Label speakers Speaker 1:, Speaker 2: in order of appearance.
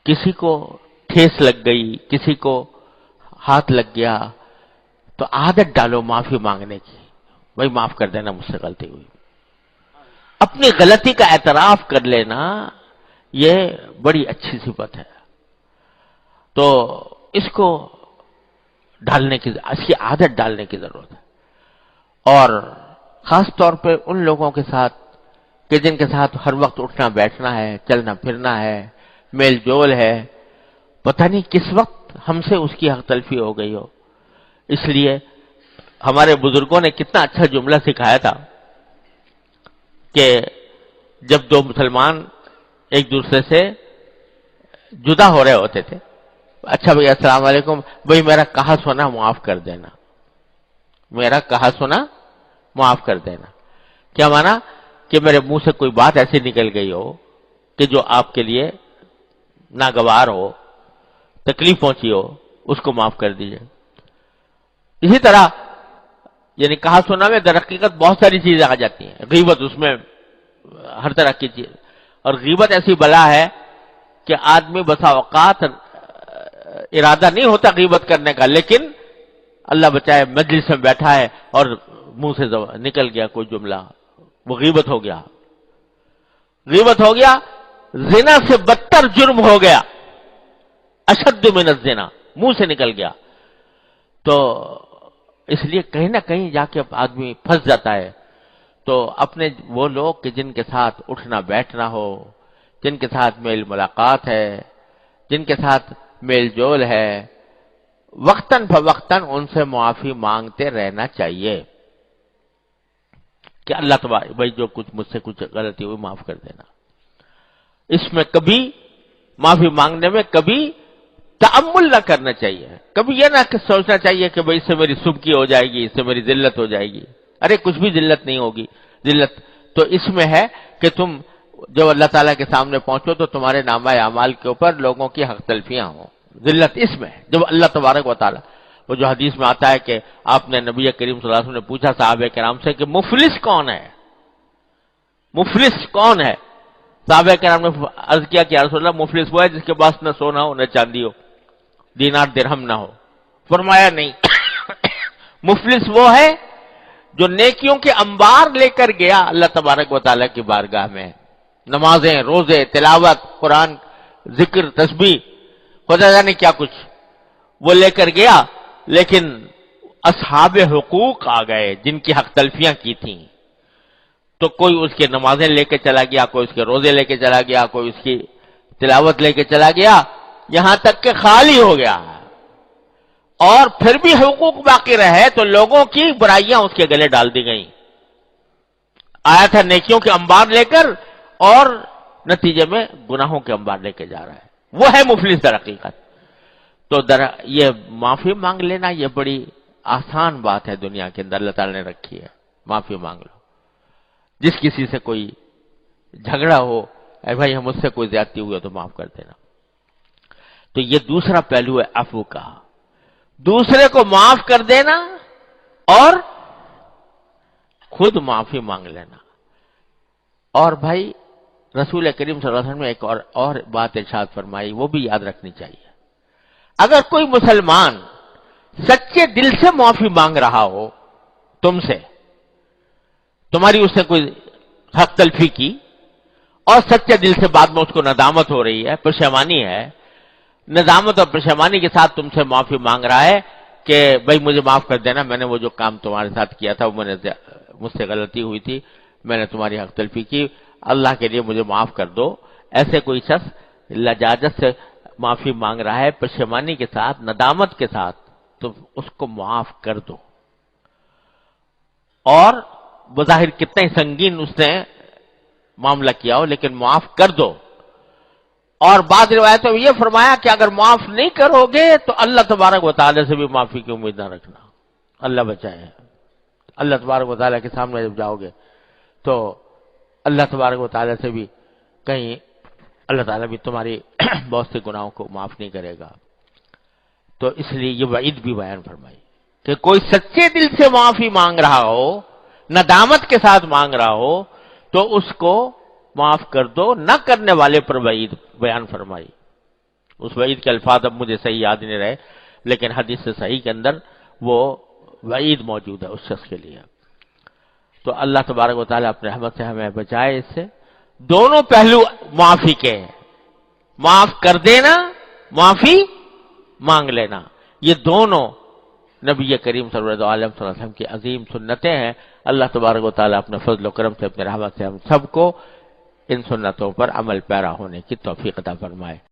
Speaker 1: کسی کو ٹھیس لگ گئی، کسی کو ہاتھ لگ گیا، تو عادت ڈالو معافی مانگنے کی، بھائی معاف کر دینا مجھ سے غلطی ہوئی. اپنی غلطی کا اعتراف کر لینا یہ بڑی اچھی صفت ہے. تو اس کو ڈالنے کی، اس کی عادت ڈالنے کی ضرورت ہے. اور خاص طور پہ ان لوگوں کے ساتھ کہ جن کے ساتھ ہر وقت اٹھنا بیٹھنا ہے، چلنا پھرنا ہے، میل جول ہے، پتہ نہیں کس وقت ہم سے اس کی حق تلفی ہو گئی ہو. اس لیے ہمارے بزرگوں نے کتنا اچھا جملہ سکھایا تھا کہ جب دو مسلمان ایک دوسرے سے جدا ہو رہے ہوتے تھے، اچھا بھئی السلام علیکم، بھئی میرا کہا سنا معاف کر دینا، میرا کہا سنا معاف کر دینا. کیا مانا کہ میرے منہ سے کوئی بات ایسی نکل گئی ہو کہ جو آپ کے لیے ناگوار ہو، تکلیف پہنچی ہو، اس کو معاف کر دیجئے. اسی طرح یعنی کہا سنا میں در حقیقت بہت ساری چیزیں آ جاتی ہیں. غیبت اس میں ہر طرح کی چیز، اور غیبت ایسی بلا ہے کہ آدمی بسا اوقات ارادہ نہیں ہوتا غیبت کرنے کا، لیکن اللہ بچائے مجلس میں بیٹھا ہے اور منہ سے نکل گیا کوئی جملہ، وہ غیبت ہو گیا. غیبت ہو گیا، زنا سے بدتر جرم ہو گیا، اشد من الزنا، منہ سے نکل گیا. تو اس لیے کہیں نہ کہیں جا کے آدمی پھنس جاتا ہے. تو اپنے وہ لوگ کہ جن کے ساتھ اٹھنا بیٹھنا ہو، جن کے ساتھ میل ملاقات ہے، جن کے ساتھ میل جول ہے، وقتاً فوقتاً ان سے معافی مانگتے رہنا چاہیے کہ اللہ تبارک بھائی جو کچھ مجھ سے کچھ غلطی ہوئی معاف کر دینا. اس میں کبھی معافی مانگنے میں کبھی تأمل نہ کرنا چاہیے. کبھی یہ نہ سوچنا چاہیے کہ بھئی اس سے میری سبکی ہو جائے گی، اس سے میری ذلت ہو جائے گی. ارے کچھ بھی ذلت نہیں ہوگی. ذلت تو اس میں ہے کہ تم جب اللہ تعالیٰ کے سامنے پہنچو تو تمہارے نامہ اعمال کے اوپر لوگوں کی حق تلفیاں ہوں. ذلت اس میں ہے. جب اللہ تبارک و تعالیٰ، وہ جو حدیث میں آتا ہے کہ آپ نے نبی کریم صلی اللہ علیہ وسلم نے پوچھا صحابہ کرام سے کہ مفلس کون ہے؟ مفلس کون ہے؟ صحابہ کرام نے عرض کیا کہ یا رسول اللہ مفلس وہ ہے جس کے پاس نہ سونا ہو، نہ چاندی ہو، دینار درہم نہ ہو. فرمایا نہیں، مفلس وہ ہے جو نیکیوں کے انبار لے کر گیا اللہ تبارک و تعالیٰ کی بارگاہ میں، نمازیں، روزے، تلاوت، قرآن، ذکر، تسبیح، خدا جانے کیا کچھ وہ لے کر گیا، لیکن اصحاب حقوق آ گئے جن کی حق تلفیاں کی تھیں. تو کوئی اس کے نمازیں لے کے چلا گیا، کوئی اس کے روزے لے کے چلا گیا، کوئی اس کی تلاوت لے کے چلا گیا، یہاں تک کہ خالی ہو گیا. اور پھر بھی حقوق باقی رہے تو لوگوں کی برائیاں اس کے گلے ڈال دی گئیں. آیا تھا نیکیوں کے انبار لے کر اور نتیجے میں گناہوں کے انبار لے کے جا رہا ہے. وہ ہے مفلس در حقیقت. تو یہ معافی مانگ لینا یہ بڑی آسان بات ہے دنیا کے اندر اللہ تعالی نے رکھی ہے. معافی مانگ لو. جس کسی سے کوئی جھگڑا ہو، اے بھائی ہم مجھ سے کوئی زیادتی ہوئی تو معاف کر دینا. تو یہ دوسرا پہلو ہے عفو کا، دوسرے کو معاف کر دینا اور خود معافی مانگ لینا. اور بھائی رسول کریم صلی اللہ علیہ وسلم نے ایک اور بات ارشاد فرمائی، وہ بھی یاد رکھنی چاہیے. اگر کوئی مسلمان سچے دل سے معافی مانگ رہا ہو تم سے، تمہاری اس نے کوئی حق تلفی کی، اور سچے دل سے بعد میں اس کو ندامت ہو رہی ہے، پشیمانی ہے، ندامت اور پشیمانی کے ساتھ تم سے معافی مانگ رہا ہے کہ بھائی مجھے معاف کر دینا، میں نے وہ جو کام تمہارے ساتھ کیا تھا وہ مجھ سے غلطی ہوئی تھی، میں نے تمہاری حق تلفی کی، اللہ کے لیے مجھے معاف کر دو. ایسے کوئی شخص لجاجت سے معافی مانگ رہا ہے، پشیمانی کے ساتھ، ندامت کے ساتھ، تو اس کو معاف کر دو. اور بظاہر کتنا ہی سنگین اس نے معاملہ کیا ہو لیکن معاف کر دو. اور بعض روایتوں میں یہ فرمایا کہ اگر معاف نہیں کرو گے تو اللہ تبارک و تعالی سے بھی معافی کی امید نہ رکھنا. اللہ بچائے. اللہ تبارک و تعالی کے سامنے جب جاؤ گے تو اللہ تبارک و تعالی سے بھی کہیں اللہ تعالیٰ بھی تمہاری بہت سے گناہوں کو معاف نہیں کرے گا. تو اس لیے یہ وعید بھی بیان فرمائی کہ کوئی سچے دل سے معافی مانگ رہا ہو، ندامت کے ساتھ مانگ رہا ہو، تو اس کو معاف کر دو. نہ کرنے والے پر وعید بیان فرمائی. اس وعید کے الفاظ اب مجھے صحیح یاد نہیں رہے، لیکن حدیث سے صحیح کے اندر وہ وعید موجود ہے اس شخص کے لیے۔ تو اللہ تبارک و تعالیٰ اپنے رحمت سے ہمیں بچائے اس سے۔ دونوں پہلو معافی کے ہیں، معاف کر دینا، معافی مانگ لینا، یہ دونوں نبی کریم صلی اللہ علیہ وسلم کی عظیم سنتیں ہیں۔ اللہ تبارک و تعالیٰ اپنے فضل و کرم سے، اپنے رحمت سے ہم سب کو ان سنتوں پر عمل پیرا ہونے کی توفیق عطا فرمائے۔